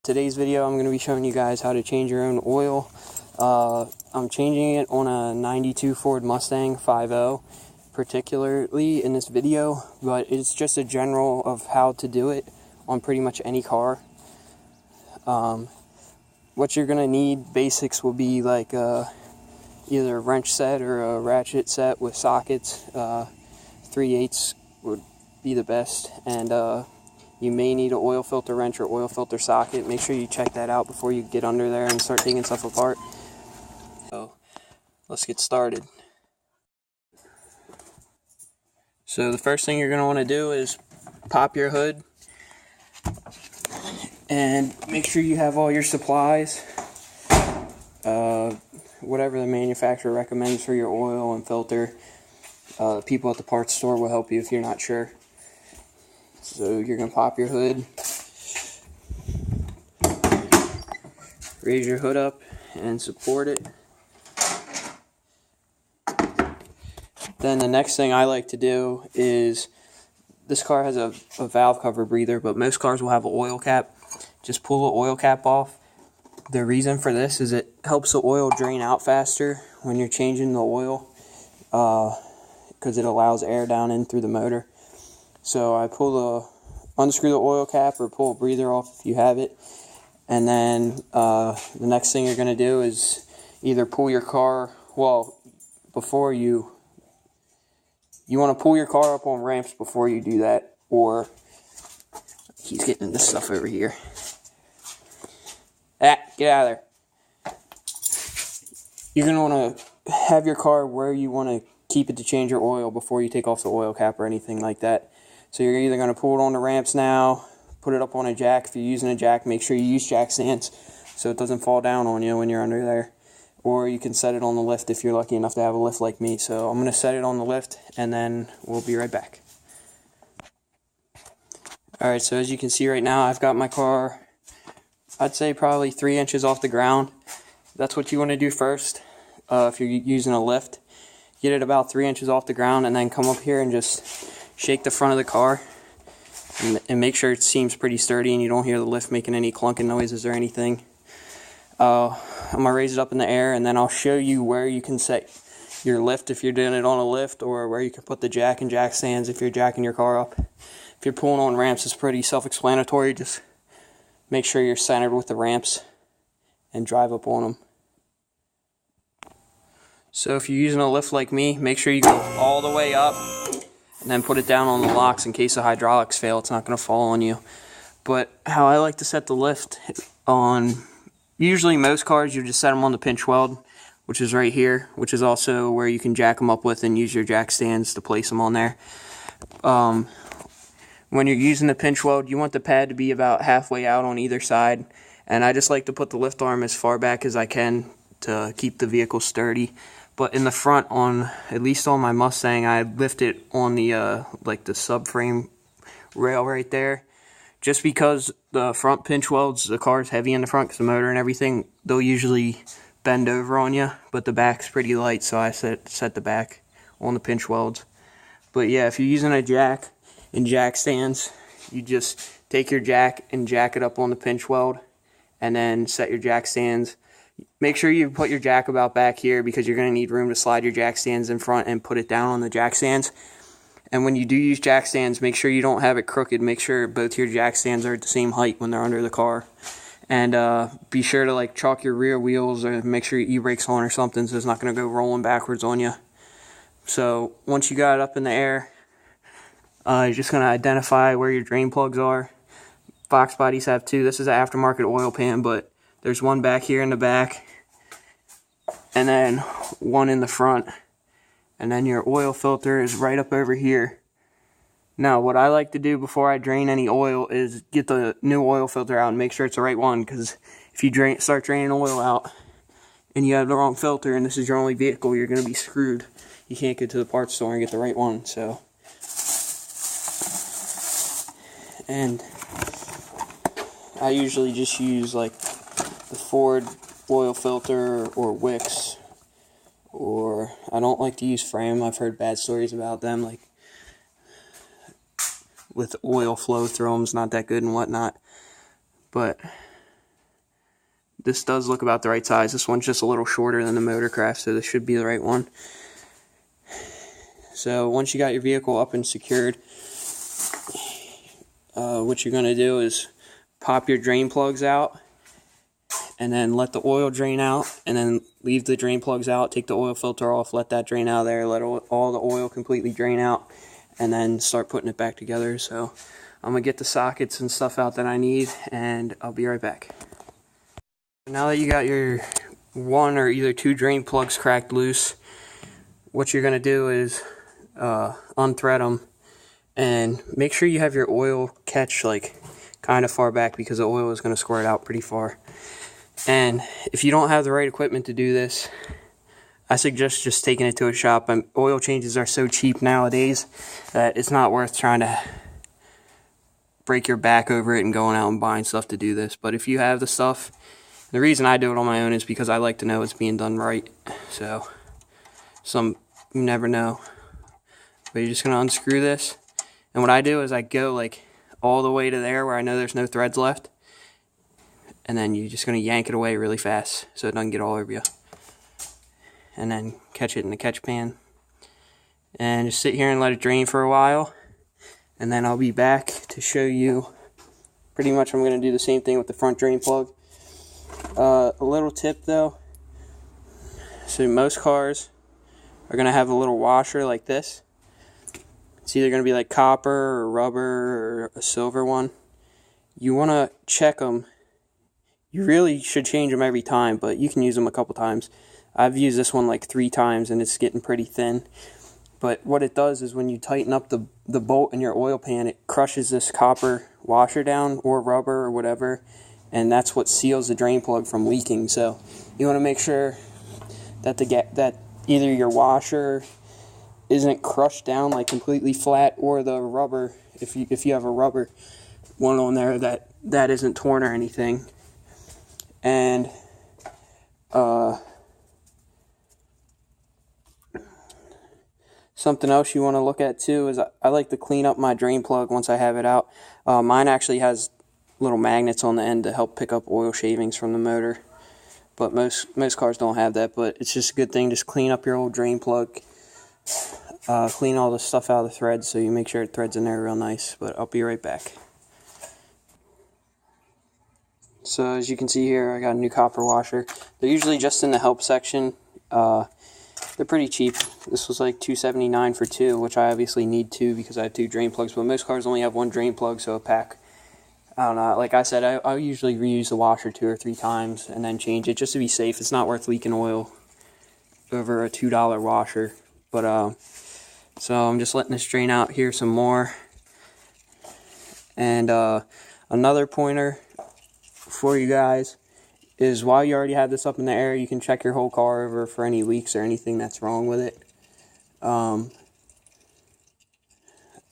Today's video I'm going to be showing you guys how to change your own oil. I'm changing it on a 92 Ford Mustang 5.0 particularly in this video, but it's just a general of how to do it on pretty much any car. What you're going to need, basics will be like either a wrench set or a ratchet set with sockets. 3/8 would be the best, and you may need an oil filter wrench or oil filter socket. Make sure you check that out before you get under there and start taking stuff apart. So let's get started. So the first thing you're going to want to do is pop your hood and make sure you have all your supplies. Whatever the manufacturer recommends for your oil and filter. People at the parts store will help you if you're not sure. So you're going to pop your hood, raise your hood up and support it. Then the next thing I like to do is, this car has a valve cover breather, but most cars will have an oil cap. Just pull the oil cap off. The reason for this is it helps the oil drain out faster when you're changing the oil, because it allows air down in through the motor. So I unscrew the oil cap or pull a breather off if you have it. And then the next thing you're going to do is either pull your car, before you want to pull your car up on ramps before you do that, or he's getting this stuff over here. Get out of there. You're going to want to have your car where you want to keep it to change your oil before you take off the oil cap or anything like that. So you're either going to pull it on the ramps now, put it up on a jack. If you're using a jack, make sure you use jack stands so it doesn't fall down on you when you're under there. Or you can set it on the lift if you're lucky enough to have a lift like me. So I'm going to set it on the lift and then we'll be right back. Alright, so as you can see right now, I've got my car, I'd say probably 3 inches off the ground. That's what you want to do first if you're using a lift. Get it about 3 inches off the ground and then come up here and just shake the front of the car and make sure it seems pretty sturdy and you don't hear the lift making any clunking noises or anything. I'm going to raise it up in the air and then I'll show you where you can set your lift if you're doing it on a lift, or where you can put the jack and jack stands if you're jacking your car up. If you're pulling on ramps, it's pretty self-explanatory. Just make sure you're centered with the ramps and drive up on them. So if you're using a lift like me, make sure you go all the way up and then put it down on the locks in case the hydraulics fail. It's not going to fall on you. But how I like to set the lift on, usually most cars, you just set them on the pinch weld, which is right here, which is also where you can jack them up with and use your jack stands to place them on there. When you're using the pinch weld, you want the pad to be about halfway out on either side. And I just like to put the lift arm as far back as I can to keep the vehicle sturdy. But in the front, at least on my Mustang, I lift it on the like the subframe rail right there. Just because the front pinch welds, the car's heavy in the front because the motor and everything, they'll usually bend over on you. But the back's pretty light, so I set the back on the pinch welds. But yeah, if you're using a jack and jack stands, you just take your jack and jack it up on the pinch weld, and then set your jack stands. Make sure you put your jack about back here because you're going to need room to slide your jack stands in front and put it down on the jack stands. And when you do use jack stands, make sure you don't have it crooked. Make sure both your jack stands are at the same height when they're under the car. And be sure to chalk your rear wheels, or make sure your e-brake's on or something so it's not going to go rolling backwards on you. So once you got it up in the air, you're just going to identify where your drain plugs are. Fox bodies have two. This is an aftermarket oil pan, but there's one back here in the back, and then one in the front. And then your oil filter is right up over here. Now, what I like to do before I drain any oil is get the new oil filter out and make sure it's the right one, because if you start draining oil out and you have the wrong filter and this is your only vehicle, you're going to be screwed. You can't go to the parts store and get the right one. So, and I usually just use the Ford oil filter or Wicks, or I don't like to use Fram. I've heard bad stories about them, with oil flow through them, it's not that good and whatnot. But this does look about the right size. This one's just a little shorter than the Motorcraft, so this should be the right one. So once you got your vehicle up and secured, what you're going to do is pop your drain plugs out, and then let the oil drain out, and then leave the drain plugs out, take the oil filter off, let that drain out of there, let all the oil completely drain out, and then start putting it back together. So I'm going to get the sockets and stuff out that I need, and I'll be right back. Now that you got your one or either two drain plugs cracked loose, what you're going to do is unthread them, and make sure you have your oil catch like kind of far back, because the oil is going to squirt out pretty far. And if you don't have the right equipment to do this, I suggest just taking it to a shop. Oil changes are so cheap nowadays that it's not worth trying to break your back over it and going out and buying stuff to do this. But if you have the stuff, the reason I do it on my own is because I like to know it's being done right. So you never know. But you're just going to unscrew this. And what I do is I go like all the way to there where I know there's no threads left. And then you're just going to yank it away really fast so it doesn't get all over you. And then catch it in the catch pan. And just sit here and let it drain for a while. And then I'll be back to show you. Pretty much I'm going to do the same thing with the front drain plug. A little tip though. So most cars are going to have a little washer like this. It's either going to be like copper or rubber or a silver one. You want to check them. You really should change them every time, but you can use them a couple times. I've used this one like 3 times and it's getting pretty thin. But what it does is when you tighten up the bolt in your oil pan, it crushes this copper washer down, or rubber or whatever, and that's what seals the drain plug from leaking. So you want to make sure that that either your washer isn't crushed down like completely flat, or the rubber, if you have a rubber one on there, that isn't torn or anything. And something else you want to look at too is I like to clean up my drain plug once I have it out. Mine actually has little magnets on the end to help pick up oil shavings from the motor, but most cars don't have that. But it's just a good thing. Just clean up your old drain plug, clean all the stuff out of the threads, so you make sure it threads in there real nice. But I'll be right back. So as you can see here, I got a new copper washer. They're usually just in the help section. They're pretty cheap. This was like $2.79 for 2, which I obviously need 2 because I have 2 drain plugs. But most cars only have 1 drain plug, so a pack. I don't know. Like I said, I usually reuse the washer 2 or 3 times and then change it just to be safe. It's not worth leaking oil over a $2 washer. But so I'm just letting this drain out here some more. And another pointer for you guys is, while you already have this up in the air, you can check your whole car over for any leaks or anything that's wrong with it.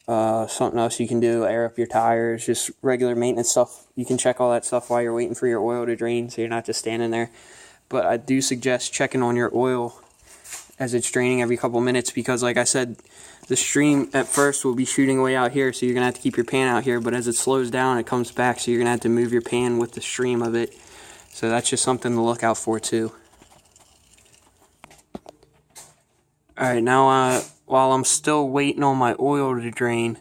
Something else you can do, air up your tires, just regular maintenance stuff. You can check all that stuff while you're waiting for your oil to drain, so you're not just standing there. But I do suggest checking on your oil as it's draining every couple minutes, because like I said, the stream at first will be shooting way out here, so you're going to have to keep your pan out here, but as it slows down, it comes back, so you're going to have to move your pan with the stream of it. So that's just something to look out for too. Alright, now while I'm still waiting on my oil to drain,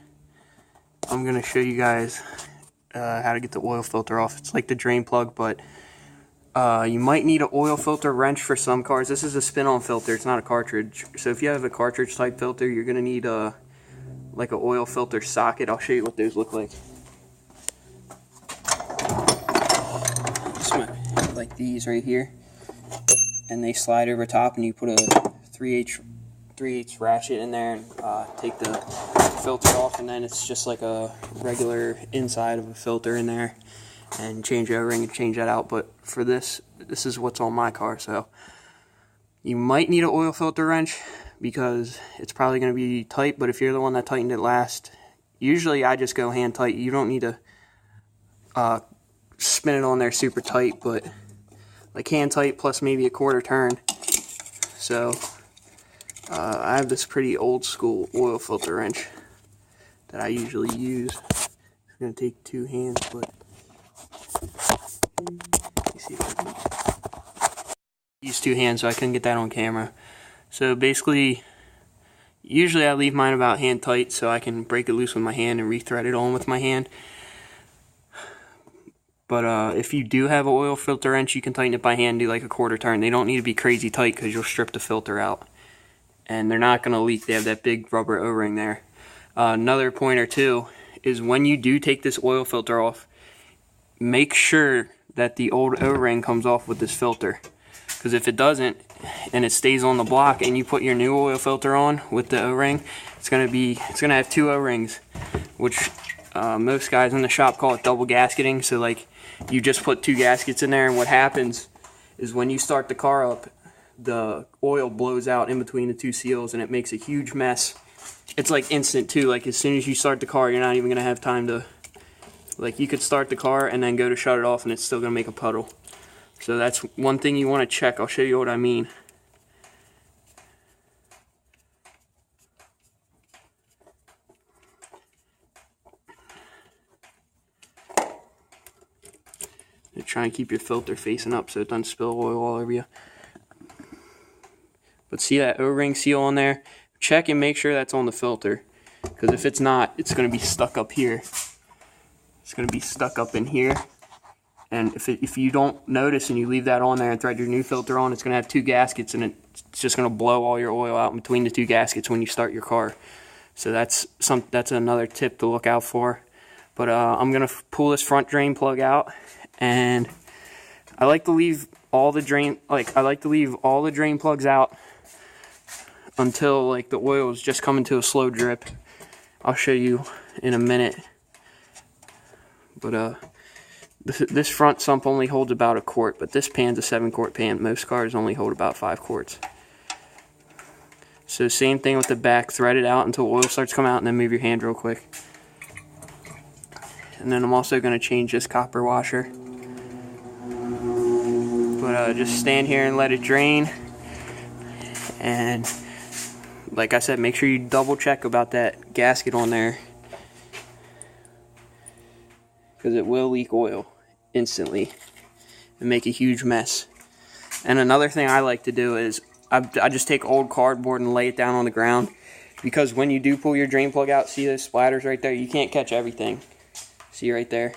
I'm going to show you guys how to get the oil filter off. It's like the drain plug, but you might need an oil filter wrench for some cars. This is a spin-on filter, it's not a cartridge. So if you have a cartridge type filter, you're going to need like an oil filter socket. I'll show you what those look like. Like these right here, and they slide over top, and you put a 3/8 ratchet in there and take the filter off, and then it's just like a regular inside of a filter in there, and change your O-ring and change that out. But for this is what's on my car, so you might need an oil filter wrench because it's probably going to be tight. But if you're the one that tightened it last, usually I just go hand tight. You don't need to spin it on there super tight, but like hand tight plus maybe a quarter turn. So I have this pretty old school oil filter wrench that I usually use. It's going to take 2 hands, but you see if I can use two hands, so I couldn't get that on camera. So basically, usually I leave mine about hand tight so I can break it loose with my hand and re-thread it on with my hand. But if you do have an oil filter wrench, you can tighten it by hand, do like a quarter turn. They don't need to be crazy tight because you'll strip the filter out. And they're not going to leak. They have that big rubber O-ring there. Another pointer too is when you do take this oil filter off, make sure that the old O-ring comes off with this filter. Because if it doesn't, and it stays on the block, and you put your new oil filter on with the O-ring, it's gonna have two O-rings, which most guys in the shop call it double gasketing. So like, you just put two gaskets in there, and what happens is when you start the car up, the oil blows out in between the two seals, and it makes a huge mess. It's like instant too. Like as soon as you start the car, you're not even gonna have time to. Like you could start the car and then go to shut it off, and it's still gonna make a puddle. So that's one thing you want to check. I'll show you what I mean. You try and keep your filter facing up so it doesn't spill oil all over you. But see that O-ring seal on there? Check and make sure that's on the filter. Because if it's not, it's going to be stuck up here. It's going to be stuck up in here. And if you don't notice and you leave that on there and thread your new filter on, it's going to have two gaskets, and it's just going to blow all your oil out in between the two gaskets when you start your car. So that's another tip to look out for. But I'm going to pull this front drain plug out, and I like to leave all the drain plugs out until like the oil is just coming to a slow drip. I'll show you in a minute. But this front sump only holds about a quart, but this pan's a 7-quart pan. Most cars only hold about 5 quarts. So same thing with the back. Thread it out until oil starts coming out, and then move your hand real quick. And then I'm also going to change this copper washer. But just stand here and let it drain. And like I said, make sure you double check about that gasket on there, because it will leak oil instantly and make a huge mess. And another thing I like to do is I just take old cardboard and lay it down on the ground, because when you do pull your drain plug out, see those splatters right there? You can't catch everything. See right there?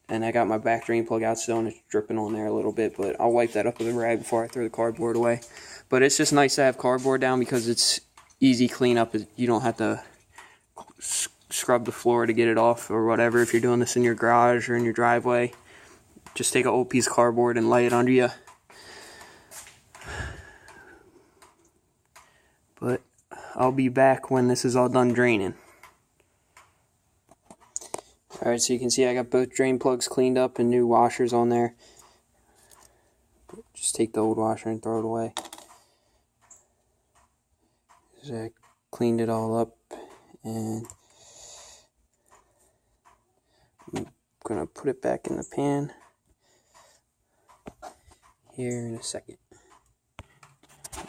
And I got my back drain plug out still, and it's dripping on there a little bit, but I'll wipe that up with a rag before I throw the cardboard away. But it's just nice to have cardboard down because it's easy cleanup. You don't have to scrub the floor to get it off or whatever. If you're doing this in your garage or in your driveway, just take an old piece of cardboard and lay it under you. But I'll be back when this is all done draining. Alright, so you can see I got both drain plugs cleaned up and new washers on there. Just take the old washer and throw it away. So I cleaned it all up, and I'm going to put it back in the pan here in a second.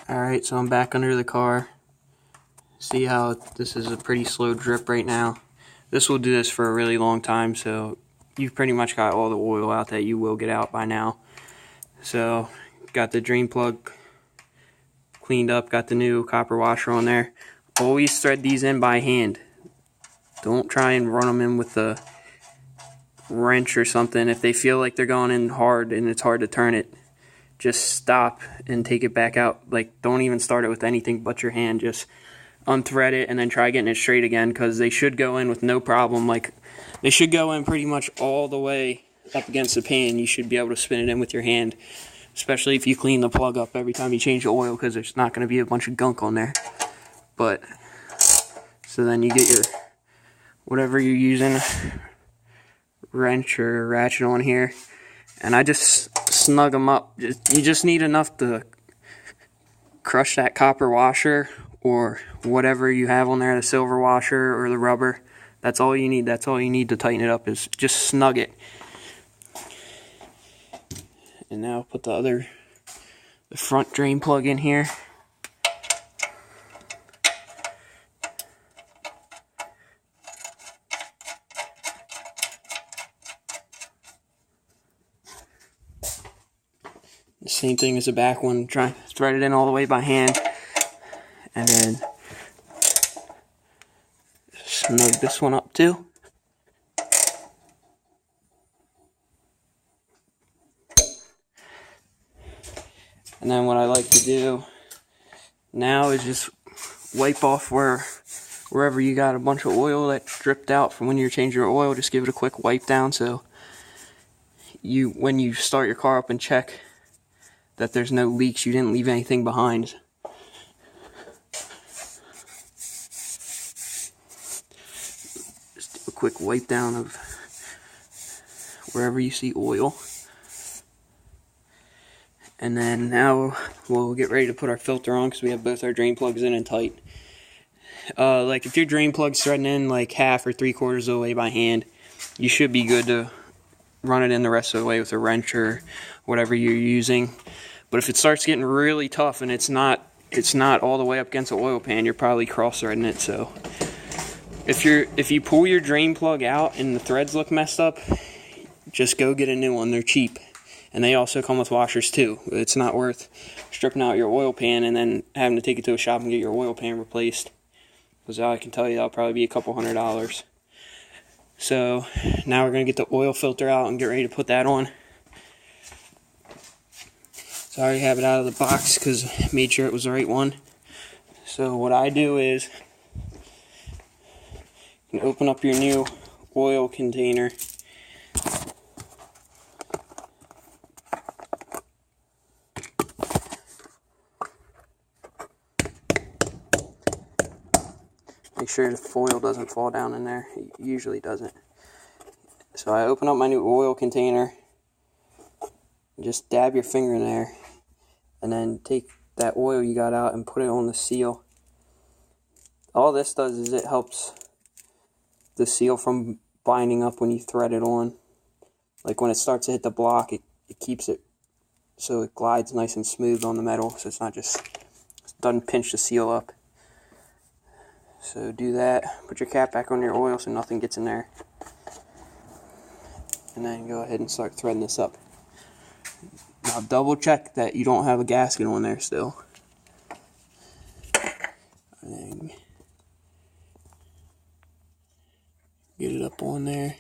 Alright, so I'm back under the car. See how this is a pretty slow drip right now. This will do this for a really long time, so you've pretty much got all the oil out that you will get out by now. So, got the drain plug cleaned up, got the new copper washer on there. Always thread these in by hand. Don't try and run them in with a wrench or something. If they feel like they're going in hard and it's hard to turn it, just stop and take it back out. Like, don't even start it with anything but your hand. Just unthread it and then try getting it straight again, because they should go in with no problem. Like, they should go in pretty much all the way up against the pan. You should be able to spin it in with your hand, especially if you clean the plug up every time you change the oil, because there's not going to be a bunch of gunk on there. But so then you get your whatever you're using, wrench or ratchet on here, and I just snug them up. You just need enough to crush that copper washer or whatever you have on there, the silver washer or the rubber. That's all you need. That's all you need to tighten it up, is just snug it. And now put the front drain plug in here. The same thing as the back one. Try to thread it in all the way by hand, and then snug this one up too. And then what I like to do now is just wipe off wherever you got a bunch of oil that dripped out from when you're changing your oil. Just give it a quick wipe down, so when you start your car up and check that there's no leaks, you didn't leave anything behind. Just do a quick wipe down of wherever you see oil. And then now we'll get ready to put our filter on, because we have both our drain plugs in and tight. Like if your drain plug's threading in like half or 3/4 of the way by hand, you should be good to run it in the rest of the way with a wrench or whatever you're using. But if it starts getting really tough and it's not all the way up against the oil pan, you're probably cross-threading it. So if you pull your drain plug out and the threads look messed up, just go get a new one. They're cheap. And they also come with washers too. It's not worth stripping out your oil pan and then having to take it to a shop and get your oil pan replaced. Because I can tell you that'll probably be a couple $100. So now we're going to get the oil filter out and get ready to put that on. So I already have it out of the box because I made sure it was the right one. So what I do is you open up your new oil container. Make sure the foil doesn't fall down in there. It usually doesn't. So I open up my new oil container. Just dab your finger in there. And then take that oil you got out and put it on the seal. All this does is it helps the seal from binding up when you thread it on. Like when it starts to hit the block, it keeps it so it glides nice and smooth on the metal. So it's not just, it doesn't pinch the seal up. So do that, put your cap back on your oil so nothing gets in there. And then go ahead and start threading this up. Now double check that you don't have a gasket on there still. And then get it up on there.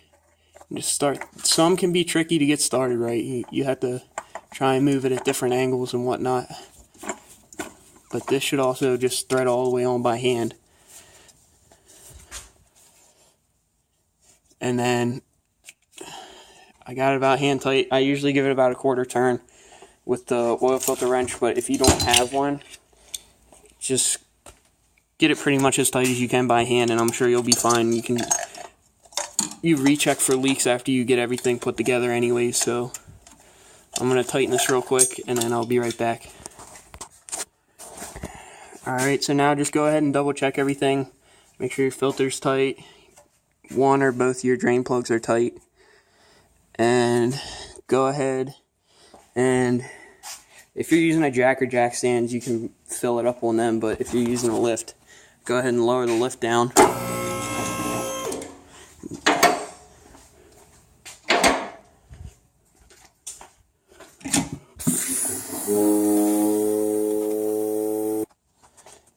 And just start. Some can be tricky to get started right. You have to try and move it at different angles and whatnot. But this should also just thread all the way on by hand. And then I got it about hand tight. I usually give it about a 1/4 turn with the oil filter wrench, but if you don't have one, just get it pretty much as tight as you can by hand, and I'm sure you'll be fine. You recheck for leaks after you get everything put together anyway, so I'm going to tighten this real quick and then I'll be right back. Alright, so now just go ahead and double check everything. Make sure your filter's tight. One or both of your drain plugs are tight. And go ahead and if you're using a jack or jack stands, you can fill it up on them, but if you're using a lift, go ahead and lower the lift down.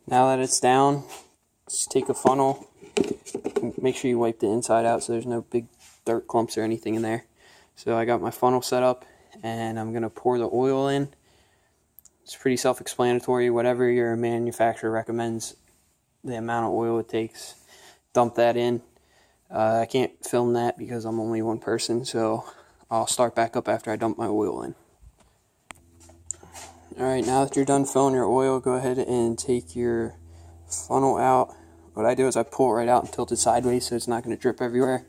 Now that it's down, just take a funnel. Make sure you wipe the inside out so there's no big dirt clumps or anything in there. So I got my funnel set up and I'm going to pour the oil in. It's pretty self-explanatory. Whatever your manufacturer recommends the amount of oil it takes, dump that in. I can't film that because I'm only one person, so I'll start back up after I dump my oil in. Alright, now that you're done filling your oil, go ahead and take your funnel out. What I do is I pull it right out and tilt it sideways so it's not going to drip everywhere.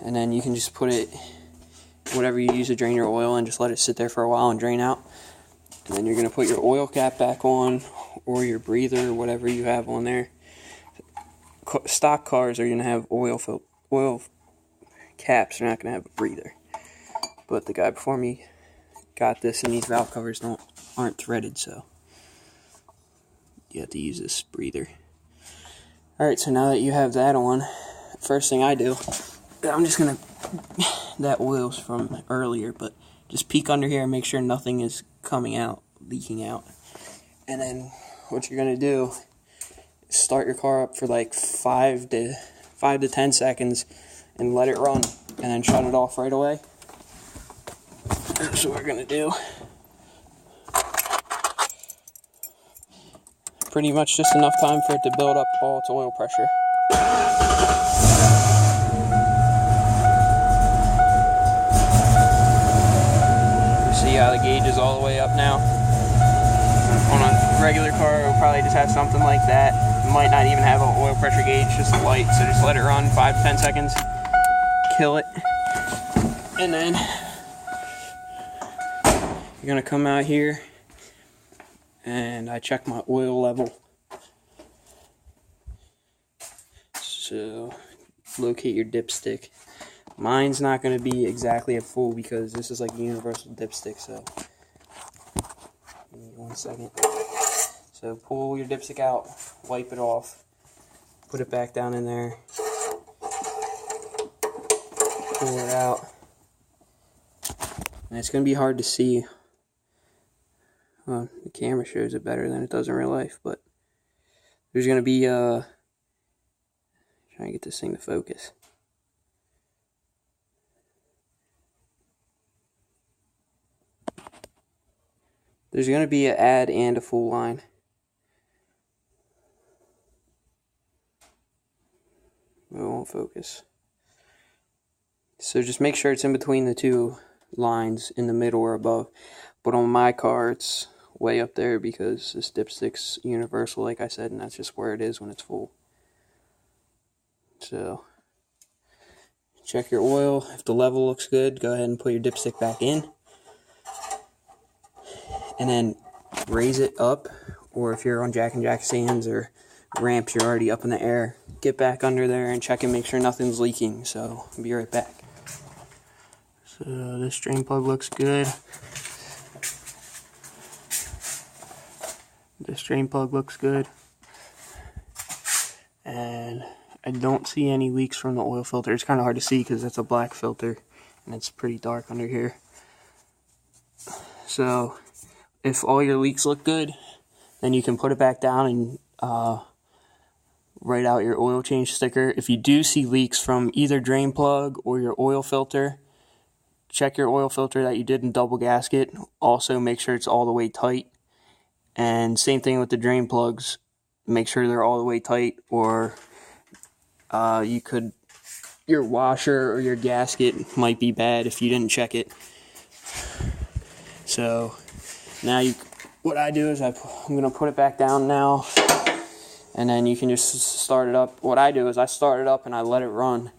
And then you can just put it, whatever you use to drain your oil, and just let it sit there for a while and drain out. And then you're going to put your oil cap back on, or your breather, whatever you have on there. Stock cars are going to have oil caps, they're not going to have a breather. But the guy before me got this, and these valve covers aren't threaded, so you have to use this breather. Alright, so now that you have that on, first thing I do, I'm just going to, that oil's from earlier, but just peek under here and make sure nothing is coming out, leaking out. And then what you're gonna do is start your car up for like 5 to 10 seconds and let it run, and then shut it off right away. That's what we're gonna do. Pretty much just enough time for it to build up all its oil pressure. You see how the gauge is all the way up now? On a regular car, it will probably just have something like that. It might not even have an oil pressure gauge, just light. So just let it run 5 to 10 seconds, kill it, and then you're gonna come out here and I check my oil level. So locate your dipstick. Mine's not going to be exactly at full because this is like a universal dipstick, so give me 1 second. So pull your dipstick out, wipe it off, put it back down in there, pull it out, and it's going to be hard to see. Well, the camera shows it better than it does in real life, but there's going to be, trying to get this thing to focus. There's going to be an add and a full line. It won't focus. So just make sure it's in between the two lines, in the middle or above. But on my car, it's way up there because this dipstick's universal, like I said, and that's just where it is when it's full. So check your oil. If the level looks good, go ahead and put your dipstick back in, and then raise it up. Or if you're on Jack and Jack stands or ramps, you're already up in the air, get back under there and check and make sure nothing's leaking. So I'll be right back. So this drain plug looks good. This drain plug looks good, and I don't see any leaks from the oil filter. It's kind of hard to see because it's a black filter and it's pretty dark under here. So if all your leaks look good, then you can put it back down and write out your oil change sticker. If you do see leaks from either drain plug or your oil filter, check your oil filter that you did in double gasket. Also make sure it's all the way tight. And same thing with the drain plugs. Make sure they're all the way tight, or your washer or your gasket might be bad if you didn't check it. So now what I do is I'm going to put it back down now, and then you can just start it up. What I do is I start it up and I let it run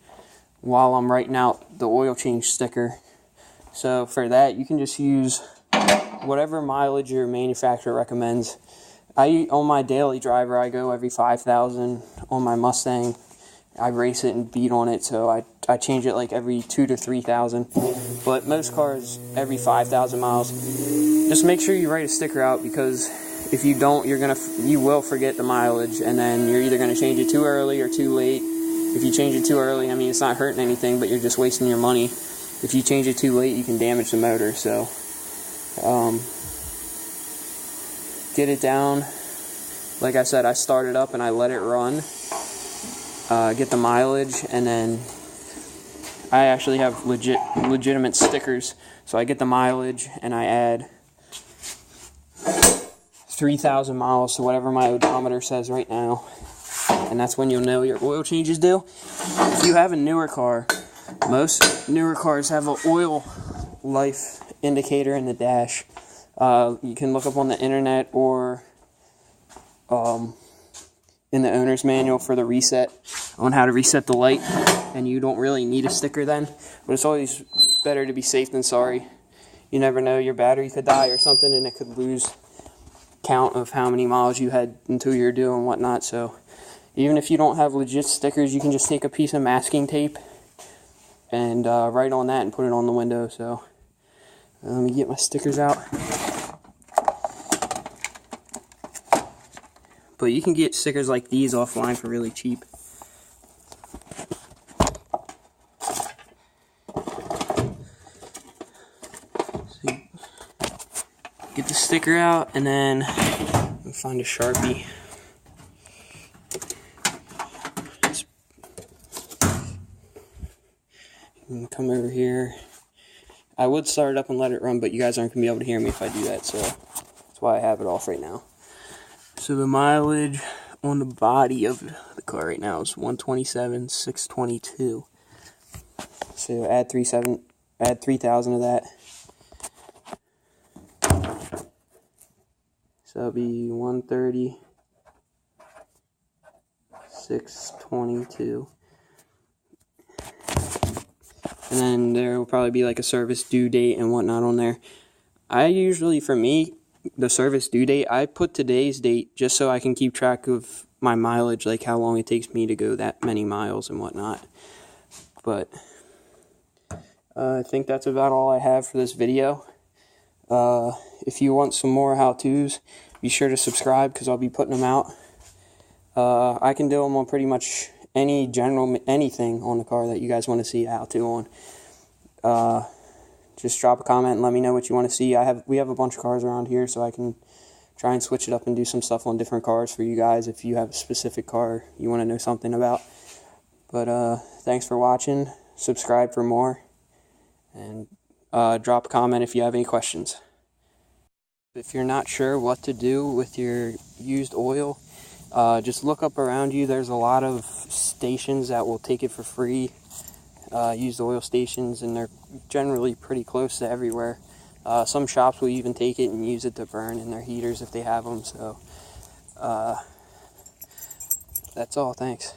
while I'm writing out the oil change sticker. So for that, you can just use whatever mileage your manufacturer recommends. On my daily driver, I go every 5,000. On my Mustang, I race it and beat on it, so I change it like every 2,000 to 3,000. But most cars, every 5,000 miles. Just make sure you write a sticker out, because if you don't, you will forget the mileage, and then you're either gonna change it too early or too late. If you change it too early, I mean, it's not hurting anything, but you're just wasting your money. If you change it too late, you can damage the motor. So get it down. Like I said, I start it up and I let it run, get the mileage, and then I actually have legitimate stickers. So I get the mileage and I add 3,000 miles to whatever my odometer says right now, and that's when you'll know your oil change is due. If you have a newer car, most newer cars have an oil life indicator in the dash. You can look up on the internet or in the owner's manual for the reset on how to reset the light, and you don't really need a sticker then, but it's always better to be safe than sorry. You never know, your battery could die or something and it could lose count of how many miles you had until you're due and whatnot. So even if you don't have legit stickers, you can just take a piece of masking tape and write on that and put it on the window. So let me get my stickers out. But you can get stickers like these offline for really cheap. get the sticker out, and then find a Sharpie. And come over here. I would start it up and let it run, but you guys aren't going to be able to hear me if I do that, so that's why I have it off right now. So the mileage on the body of the car right now is 127,622. So add 3,000 of that. So that'll be 130,622. And then there will probably be like a service due date and whatnot on there. I usually, for me, the service due date, I put today's date just so I can keep track of my mileage, like how long it takes me to go that many miles and whatnot. But I think that's about all I have for this video. If you want some more how-tos, be sure to subscribe because I'll be putting them out. I can do them on pretty much anything on the car that you guys want to see a how-to on. Just drop a comment and let me know what you want to see. We have a bunch of cars around here, so I can try and switch it up and do some stuff on different cars for you guys if you have a specific car you want to know something about. But thanks for watching. Subscribe for more, and drop a comment if you have any questions. If you're not sure what to do with your used oil, just look up around you. There's a lot of stations that will take it for free, used oil stations, and they're generally pretty close to everywhere. Some shops will even take it and use it to burn in their heaters if they have them. So that's all. Thanks.